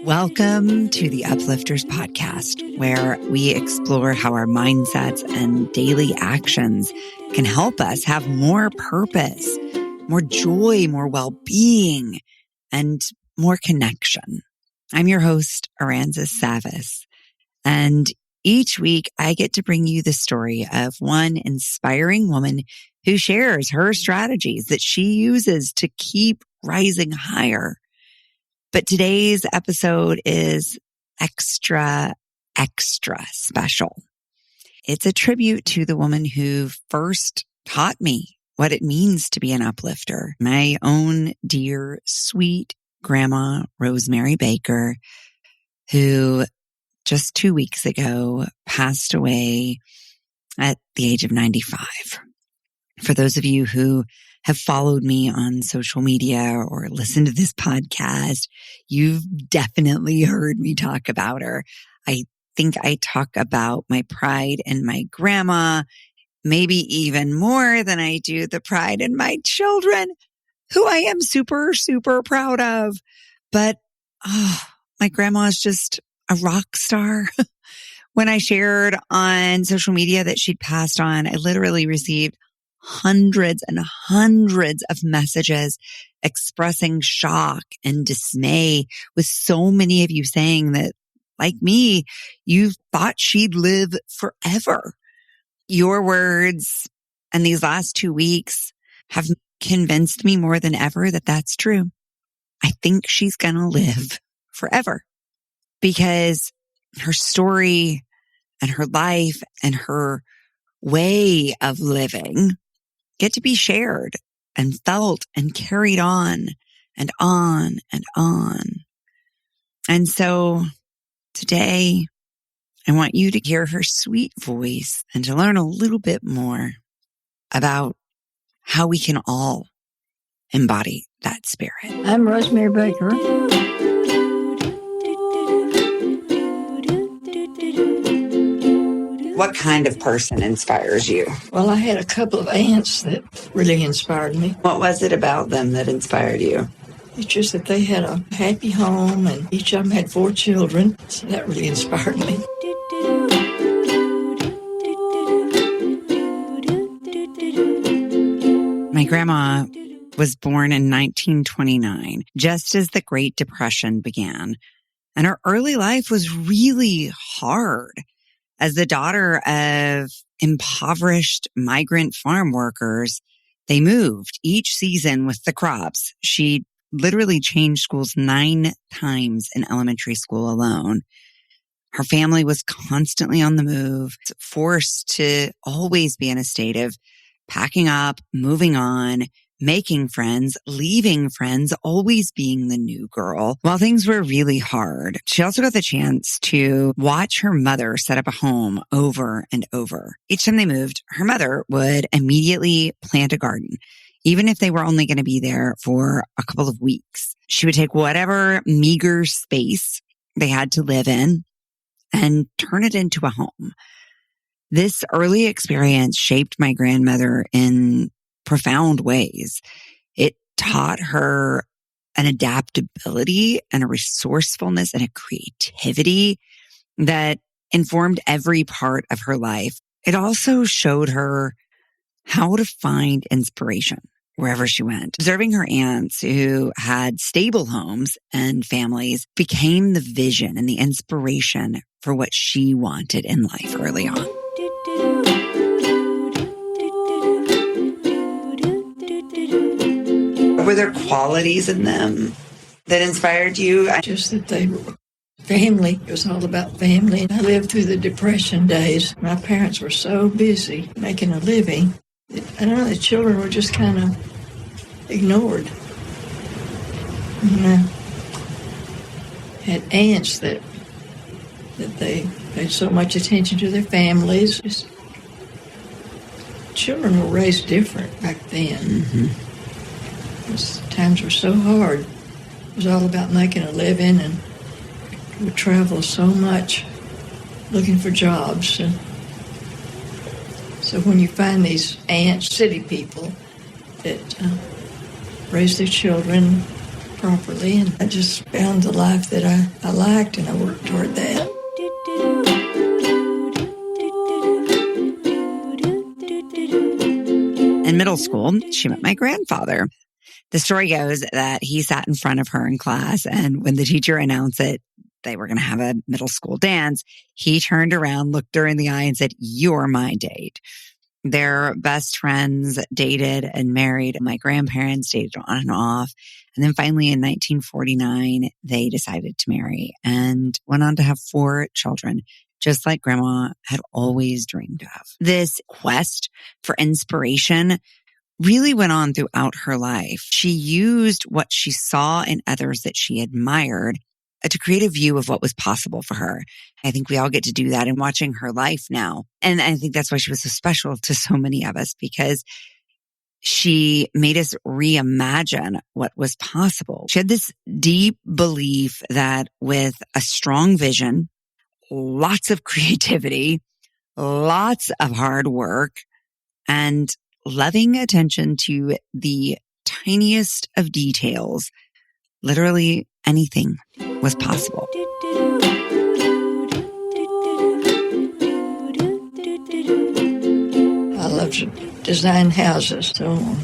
Welcome to the Uplifters podcast, where we explore how our mindsets and daily actions can help us have more purpose, more joy, more well-being, and more connection. I'm your host, Aransas Savas, and each week I get to bring you the story of one inspiring woman who shares her strategies that she uses to keep rising higher. But today's episode is extra special. It's a tribute to the woman who first taught me what it means to be an uplifter. My own dear, sweet grandma, Rosemary Baker, who just 2 weeks ago passed away at the age of 95. For those of you who have followed me on social media or listened to this podcast, you've definitely heard me talk about her. I think I talk about my pride in my grandma, maybe even more than I do the pride in my children, who I am super, super proud of. But my grandma is just a rock star. When I shared on social media that she'd passed on, I literally received hundreds and hundreds of messages expressing shock and dismay, with so many of you saying that, like me, you thought she'd live forever. Your words and these last 2 weeks have convinced me more than ever that that's true. I think she's going to live forever, because her story and her life and her way of living get to be shared and felt and carried on and on and on. And so today, I want you to hear her sweet voice and to learn a little bit more about how we can all embody that spirit. I'm Rosemary Baker. What kind of person inspires you? Well, I had a couple of aunts that really inspired me. What was it about them that inspired you? It's just that they had a happy home, and each of them had 4 children, so that really inspired me. My grandma was born in 1929, just as the Great Depression began, and her early life was really hard. As the daughter of impoverished migrant farm workers, they moved each season with the crops. She literally changed schools 9 times in elementary school alone. Her family was constantly on the move, forced to always be in a state of packing up, moving on, making friends, leaving friends, always being the new girl. While things were really hard, she also got the chance to watch her mother set up a home over and over. Each time they moved, her mother would immediately plant a garden, even if they were only going to be there for a couple of weeks. She would take whatever meager space they had to live in and turn it into a home. This early experience shaped my grandmother in profound ways. It taught her an adaptability and a resourcefulness and a creativity that informed every part of her life. It also showed her how to find inspiration wherever she went. Observing her aunts who had stable homes and families became the vision and the inspiration for what she wanted in life early on. Were there qualities in them that inspired you? Just that they were family. It was all about family. I lived through the Depression days. My parents were so busy making a living. I don't know, the children were just kind of ignored. And I had aunts that they paid so much attention to their families. Just, children were raised different back then. Mm-hmm. Times were so hard. It was all about making a living, and would travel so much looking for jobs. And so when you find these aunts, city people, that raise their children properly. And I just found the life that I liked, and I worked toward that. In middle school, she met my grandfather. The story goes that he sat in front of her in class, and when the teacher announced that they were going to have a middle school dance, he turned around, looked her in the eye, and said, "You're my date." Their best friends dated and married. My grandparents dated on and off. And then finally in 1949, they decided to marry and went on to have 4 children, just like Grandma had always dreamed of. This quest for inspiration really went on throughout her life. She used what she saw in others that she admired to create a view of what was possible for her. I think we all get to do that in watching her life now. And I think that's why she was so special to so many of us, because she made us reimagine what was possible. She had this deep belief that with a strong vision, lots of creativity, lots of hard work, and loving attention to the tiniest of details, literally anything was possible. I love to design houses. So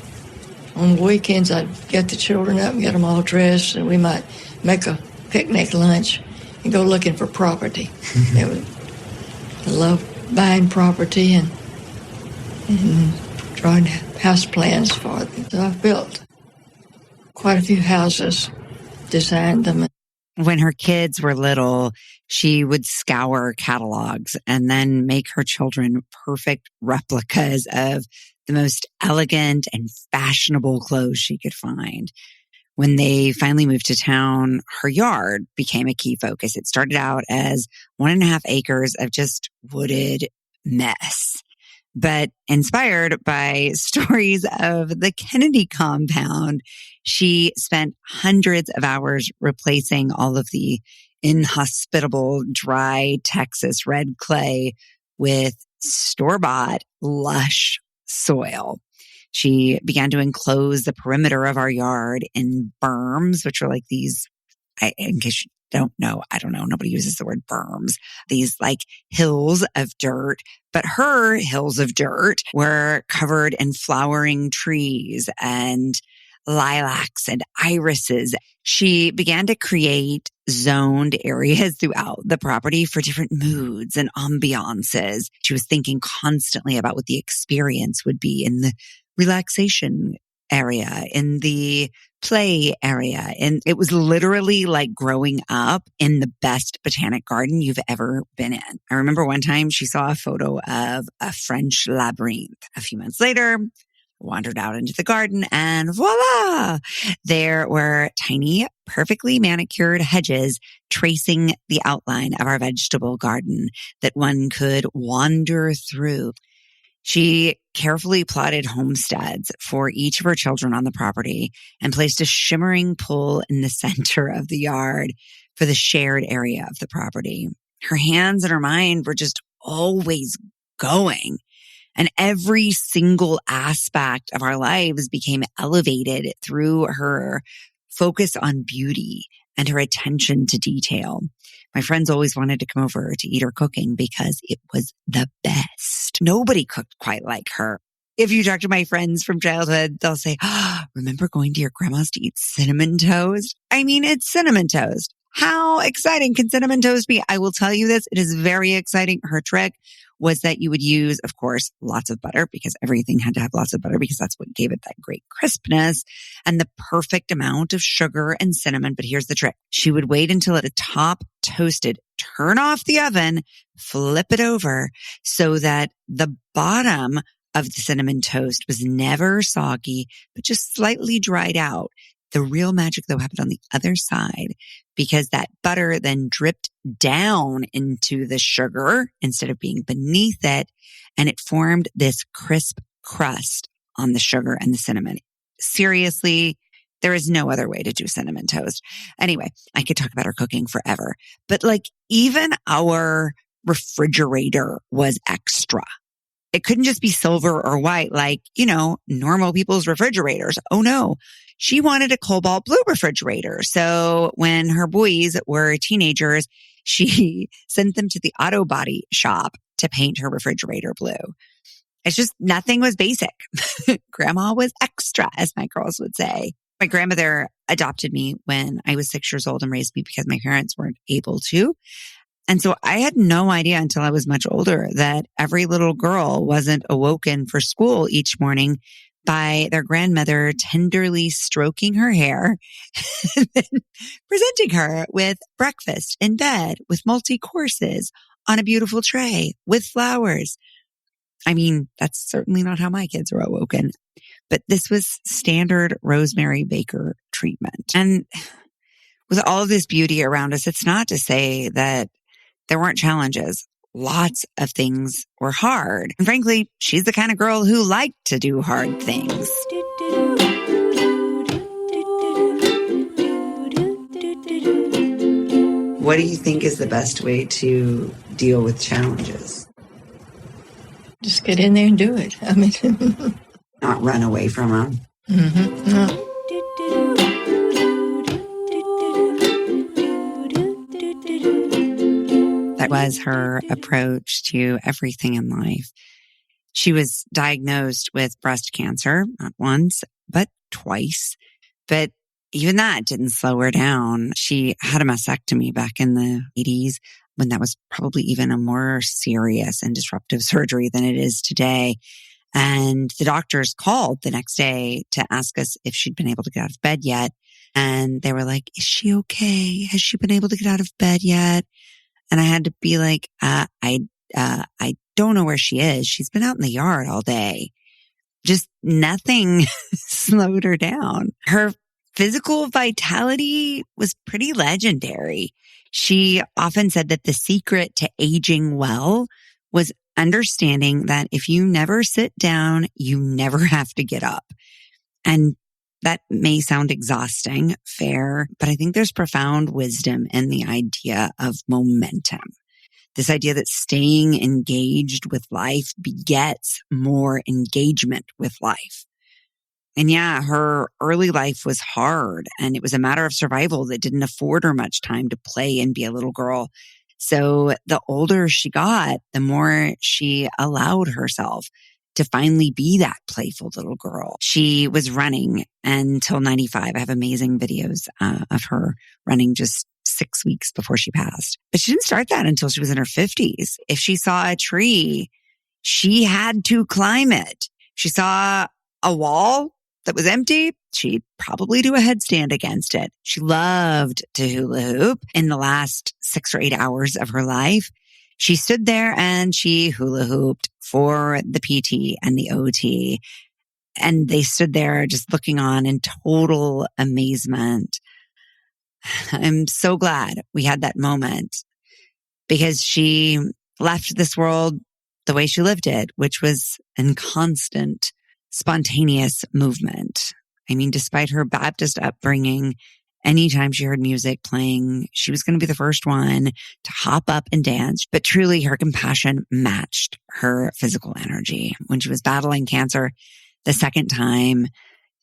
on weekends, I'd get the children up and get them all dressed, and we might make a picnic lunch and go looking for property. I love buying property and drawing house plans for them. So I've built quite a few houses, designed them. When her kids were little, she would scour catalogs and then make her children perfect replicas of the most elegant and fashionable clothes she could find. When they finally moved to town, her yard became a key focus. It started out as 1.5 acres of just wooded mess. But inspired by stories of the Kennedy compound, she spent hundreds of hours replacing all of the inhospitable, dry Texas red clay with store-bought, lush soil. She began to enclose the perimeter of our yard in berms, which are like these, in case you don't know, I don't know, nobody uses the word berms, these like hills of dirt. But her hills of dirt were covered in flowering trees and lilacs and irises. She began to create zoned areas throughout the property for different moods and ambiances. She was thinking constantly about what the experience would be in the relaxation area, in the play area. And it was literally like growing up in the best botanic garden you've ever been in. I remember one time she saw a photo of a French labyrinth. A few months later, wandered out into the garden and voila! There were tiny, perfectly manicured hedges tracing the outline of our vegetable garden that one could wander through. She carefully plotted homesteads for each of her children on the property and placed a shimmering pool in the center of the yard for the shared area of the property. Her hands and her mind were just always going. And every single aspect of our lives became elevated through her focus on beauty and her attention to detail. My friends always wanted to come over to eat her cooking because it was the best. Nobody cooked quite like her. If you talk to my friends from childhood, they'll say, remember going to your grandma's to eat cinnamon toast? I mean, it's cinnamon toast. How exciting can cinnamon toast be? I will tell you this. It is very exciting. Her trick was that you would use, of course, lots of butter, because everything had to have lots of butter because that's what gave it that great crispness, and the perfect amount of sugar and cinnamon. But here's the trick. She would wait until the top toasted, turn off the oven, flip it over so that the bottom of the cinnamon toast was never soggy, but just slightly dried out. The real magic, though, happened on the other side, because that butter then dripped down into the sugar instead of being beneath it, and it formed this crisp crust on the sugar and the cinnamon. Seriously, there is no other way to do cinnamon toast. Anyway, I could talk about her cooking forever, but like even our refrigerator was extra. It couldn't just be silver or white like, normal people's refrigerators. Oh no. She wanted a cobalt blue refrigerator. So when her boys were teenagers, she sent them to the auto body shop to paint her refrigerator blue. It's just nothing was basic. Grandma was extra, as my girls would say. My grandmother adopted me when I was 6 years old and raised me because my parents weren't able to. And so I had no idea until I was much older that every little girl wasn't awoken for school each morning by their grandmother tenderly stroking her hair and then presenting her with breakfast in bed with multi-courses on a beautiful tray with flowers. I mean, that's certainly not how my kids were awoken, but this was standard Rosemary Baker treatment. And with all of this beauty around us, it's not to say that there weren't challenges. Lots of things were hard. And frankly, she's the kind of girl who liked to do hard things. What do you think is the best way to deal with challenges? Just get in there and do it. I mean, not run away from them. Mm-hmm. No. That was her approach to everything in life. She was diagnosed with breast cancer, not once, but twice. But even that didn't slow her down. She had a mastectomy back in the 80s when that was probably even a more serious and disruptive surgery than it is today. And the doctors called the next day to ask us if she'd been able to get out of bed yet. And they were like, is she okay? Has she been able to get out of bed yet? And I had to be like, I don't know where she is. She's been out in the yard all day. Just nothing slowed her down. Her physical vitality was pretty legendary. She often said that the secret to aging well was understanding that if you never sit down, you never have to get up. And that may sound exhausting, fair, but I think there's profound wisdom in the idea of momentum. This idea that staying engaged with life begets more engagement with life. And yeah, her early life was hard and it was a matter of survival that didn't afford her much time to play and be a little girl. So the older she got, the more she allowed herself to finally be that playful little girl. She was running until 95. I have amazing videos of her running just 6 weeks before she passed. But she didn't start that until she was in her 50s. If she saw a tree, she had to climb it. She saw a wall that was empty, she'd probably do a headstand against it. She loved to hula hoop. In the last 6 or 8 hours of her life, she stood there and she hula hooped for the PT and the OT. And they stood there just looking on in total amazement. I'm so glad we had that moment because she left this world the way she lived it, which was in constant spontaneous movement. I mean, despite her Baptist upbringing, anytime she heard music playing, she was going to be the first one to hop up and dance. But truly, her compassion matched her physical energy. When she was battling cancer the second time,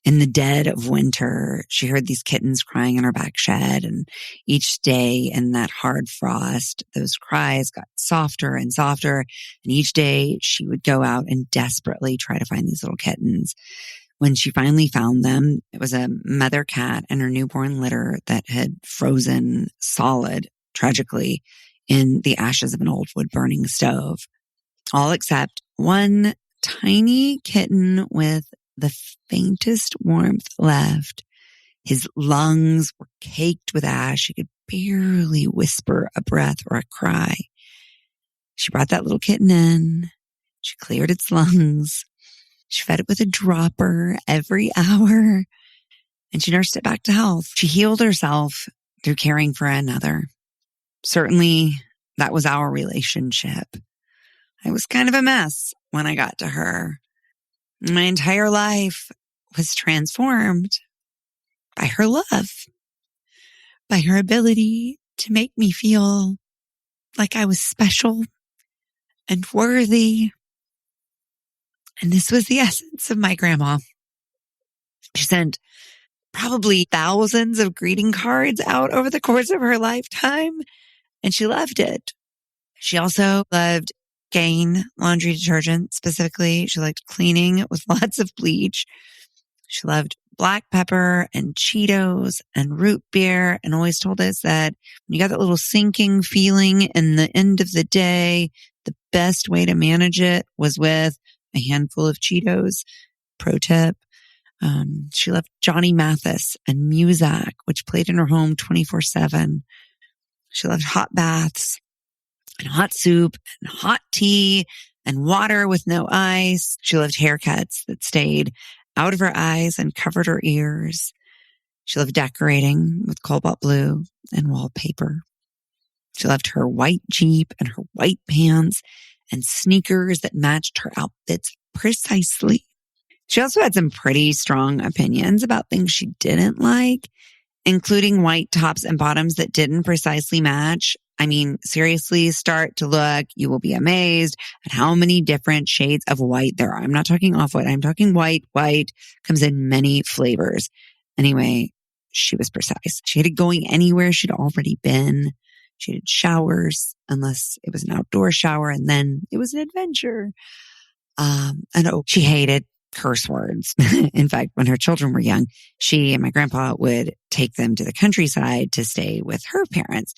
in the dead of winter, she heard these kittens crying in her back shed. And each day in that hard frost, those cries got softer and softer. And each day she would go out and desperately try to find these little kittens. When she finally found them, it was a mother cat and her newborn litter that had frozen solid, tragically, in the ashes of an old wood burning stove. All except one tiny kitten with the faintest warmth left. His lungs were caked with ash. He could barely whisper a breath or a cry. She brought that little kitten in. She cleared its lungs. She fed it with a dropper every hour, and she nursed it back to health. She healed herself through caring for another. Certainly, that was our relationship. I was kind of a mess when I got to her. My entire life was transformed by her love, by her ability to make me feel like I was special and worthy And this was the essence of my grandma. She sent probably thousands of greeting cards out over the course of her lifetime, and she loved it. She also loved Gain laundry detergent specifically. She liked cleaning with lots of bleach. She loved black pepper and Cheetos and root beer, and always told us that when you got that little sinking feeling in the end of the day, the best way to manage it was with a handful of Cheetos. Pro tip. She loved Johnny Mathis and Muzak, which played in her home 24/7. She loved hot baths and hot soup and hot tea and water with no ice. She loved haircuts that stayed out of her eyes and covered her ears. She loved decorating with cobalt blue and wallpaper. She loved her white Jeep and her white pants and sneakers that matched her outfits precisely. She also had some pretty strong opinions about things she didn't like, including white tops and bottoms that didn't precisely match. I mean, seriously, start to look. You will be amazed at how many different shades of white there are. I'm not talking off-white. I'm talking white. White comes in many flavors. Anyway, she was precise. She hated going anywhere she'd already been. She hated showers unless it was an outdoor shower, and then it was an adventure. She hated curse words. In fact, when her children were young, she and my grandpa would take them to the countryside to stay with her parents.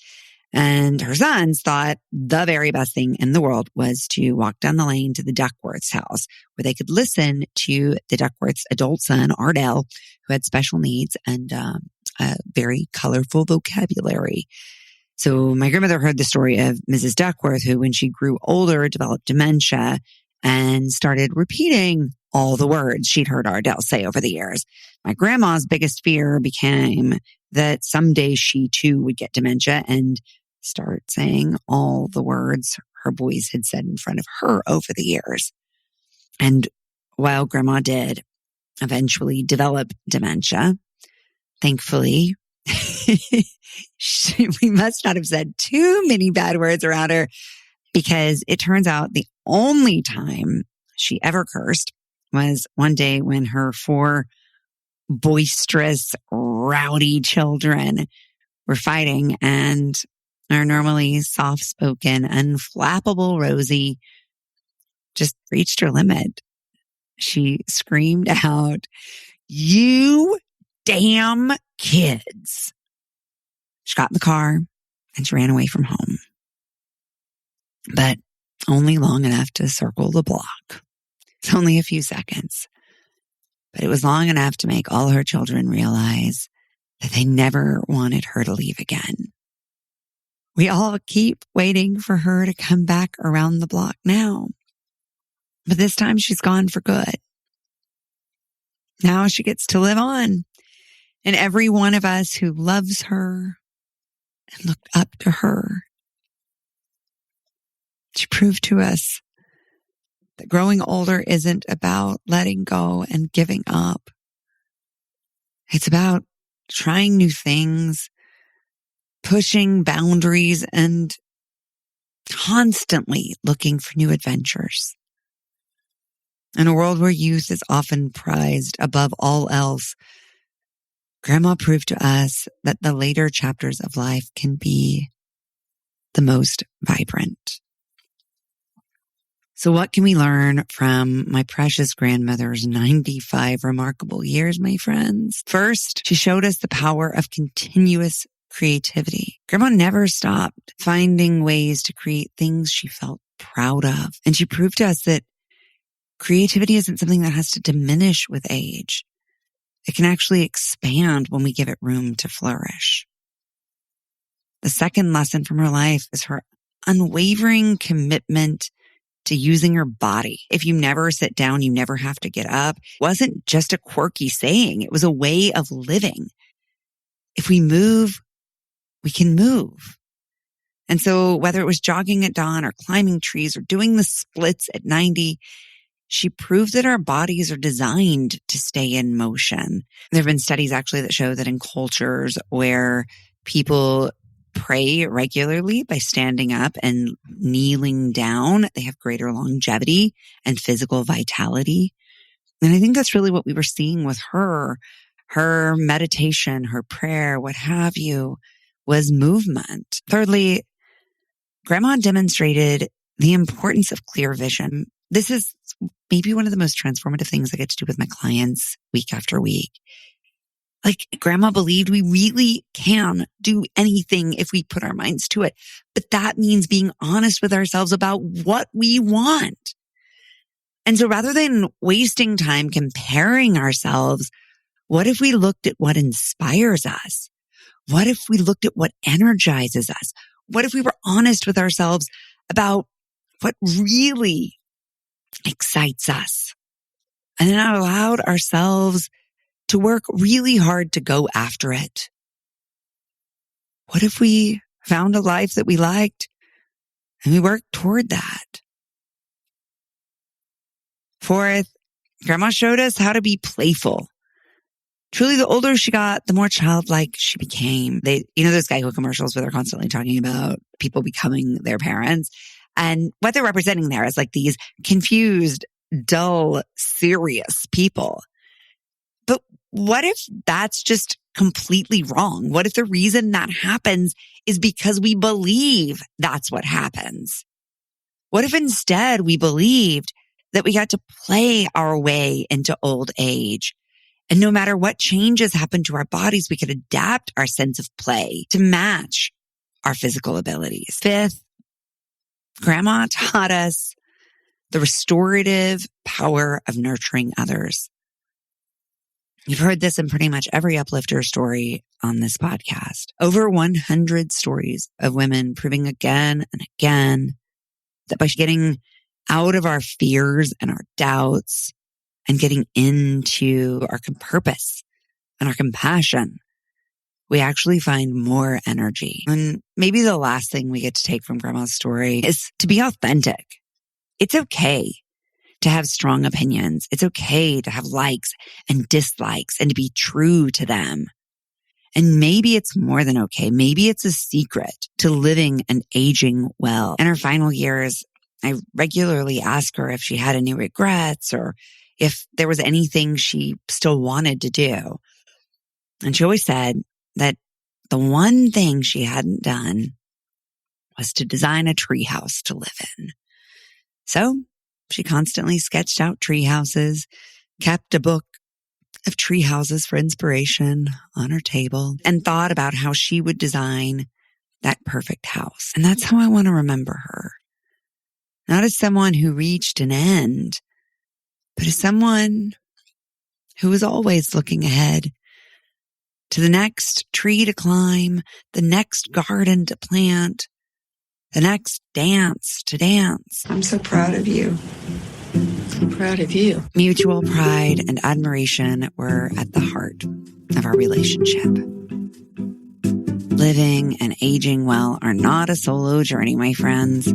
And her sons thought the very best thing in the world was to walk down the lane to the Duckworth's house, where they could listen to the Duckworth's adult son, Ardell, who had special needs and a very colorful vocabulary. So my grandmother heard the story of Mrs. Duckworth, who, when she grew older, developed dementia and started repeating all the words she'd heard Ardell say over the years. My grandma's biggest fear became that someday she too would get dementia and start saying all the words her boys had said in front of her over the years. And while Grandma did eventually develop dementia, thankfully, we must not have said too many bad words around her, because it turns out the only time she ever cursed was one day when her 4 boisterous, rowdy children were fighting, and our normally soft-spoken, unflappable Rosie just reached her limit. She screamed out, "You damn kids." She got in the car and she ran away from home, but only long enough to circle the block. It's only a few seconds, but it was long enough to make all her children realize that they never wanted her to leave again. We all keep waiting for her to come back around the block now, but this time she's gone for good. Now she gets to live on, and every one of us who loves her and looked up to her. She proved to us that growing older isn't about letting go and giving up. It's about trying new things, pushing boundaries, and constantly looking for new adventures. In a world where youth is often prized above all else, Grandma proved to us that the later chapters of life can be the most vibrant. So what can we learn from my precious grandmother's 95 remarkable years, my friends? First, she showed us the power of continuous creativity. Grandma never stopped finding ways to create things she felt proud of. And she proved to us that creativity isn't something that has to diminish with age. It can actually expand when we give it room to flourish. The second lesson from her life is her unwavering commitment to using her body. If you never sit down, you never have to get up. It wasn't just a quirky saying. It was a way of living. If we move, we can move. And so whether it was jogging at dawn or climbing trees or doing the splits at 90, she proved that our bodies are designed to stay in motion. There have been studies actually that show that in cultures where people pray regularly by standing up and kneeling down, they have greater longevity and physical vitality. And I think that's really what we were seeing with her. Her meditation, her prayer, what have you, was movement. Thirdly, Grandma demonstrated the importance of clear vision. This is maybe one of the most transformative things I get to do with my clients week after week. Like, Grandma believed we really can do anything if we put our minds to it. But that means being honest with ourselves about what we want. And so rather than wasting time comparing ourselves, what if we looked at what inspires us? What if we looked at what energizes us? What if we were honest with ourselves about what really excites us? And then allowed ourselves to work really hard to go after it. What if we found a life that we liked and we worked toward that? Fourth, Grandma showed us how to be playful. Truly, the older she got, the more childlike she became. Those Geico commercials where they're constantly talking about people becoming their parents. And what they're representing there is like these confused, dull, serious people. But what if that's just completely wrong? What if the reason that happens is because we believe that's what happens? What if instead we believed that we got to play our way into old age? And no matter what changes happen to our bodies, we could adapt our sense of play to match our physical abilities. Fifth, Grandma taught us the restorative power of nurturing others. You've heard this in pretty much every uplifter story on this podcast. Over 100 stories of women proving again and again that by getting out of our fears and our doubts and getting into our purpose and our compassion, we actually find more energy. And maybe the last thing we get to take from Grandma's story is to be authentic. It's okay to have strong opinions. It's okay to have likes and dislikes and to be true to them. And maybe it's more than okay. Maybe it's a secret to living and aging well. In her final years, I regularly ask her if she had any regrets or if there was anything she still wanted to do. And she always said that the one thing she hadn't done was to design a treehouse to live in. So she constantly sketched out tree houses, kept a book of tree houses for inspiration on her table, and thought about how she would design that perfect house. And that's how I want to remember her. Not as someone who reached an end, but as someone who was always looking ahead to the next tree to climb, the next garden to plant, the next dance to dance. I'm so proud of you. I'm proud of you. Mutual pride and admiration were at the heart of our relationship. Living and aging well are not a solo journey, my friends.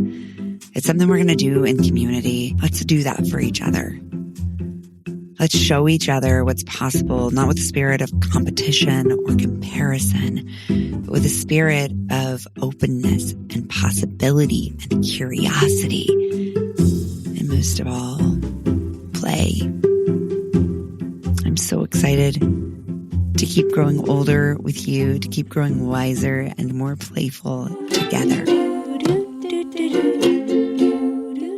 It's something we're going to do in community. Let's do that for each other. Let's show each other what's possible, not with the spirit of competition or comparison, but with a spirit of openness and possibility and curiosity. And most of all, play. I'm so excited to keep growing older with you, to keep growing wiser and more playful together.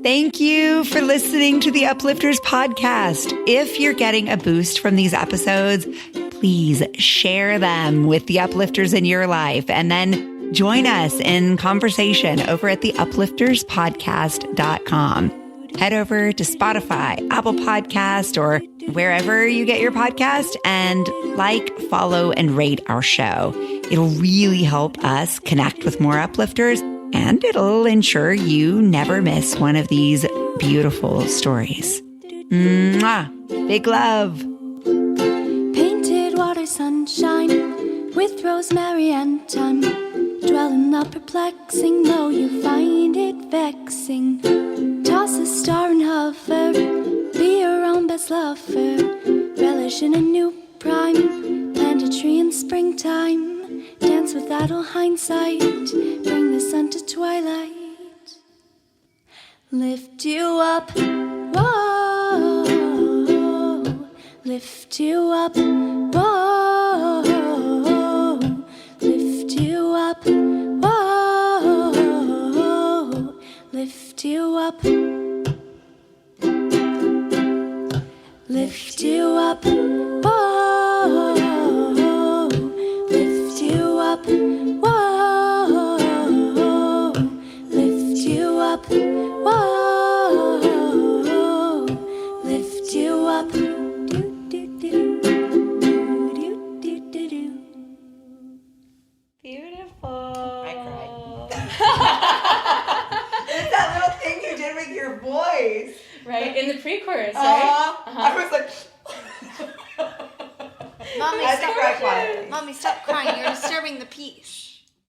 Thank you for listening to the Uplifters podcast. If you're getting a boost from these episodes, please share them with the uplifters in your life and then join us in conversation over at theuplifterspodcast.com. Head over to Spotify, Apple Podcast, or wherever you get your podcast and follow, and rate our show. It'll really help us connect with more uplifters, and it'll ensure you never miss one of these beautiful stories. Mwah! Big love. Painted water sunshine with rosemary and thyme. Dwell in the perplexing, though you find it vexing. Toss a star and hover, be your own best lover. Relish in a new prime, plant a tree and springtime, dance with idle hindsight, bring the sun to twilight. Lift you up, whoa, lift you up, whoa, lift you up, whoa, lift you up, lift you up, whoa, lift you up, whoa, lift you up, whoa, lift you up. Beautiful. I cried. It's that little thing you did with your voice. Right, in the pre-chorus, right? I was like... Mommy, I think I cried stop, quietly. Mommy, stop crying. You're disturbing the peace.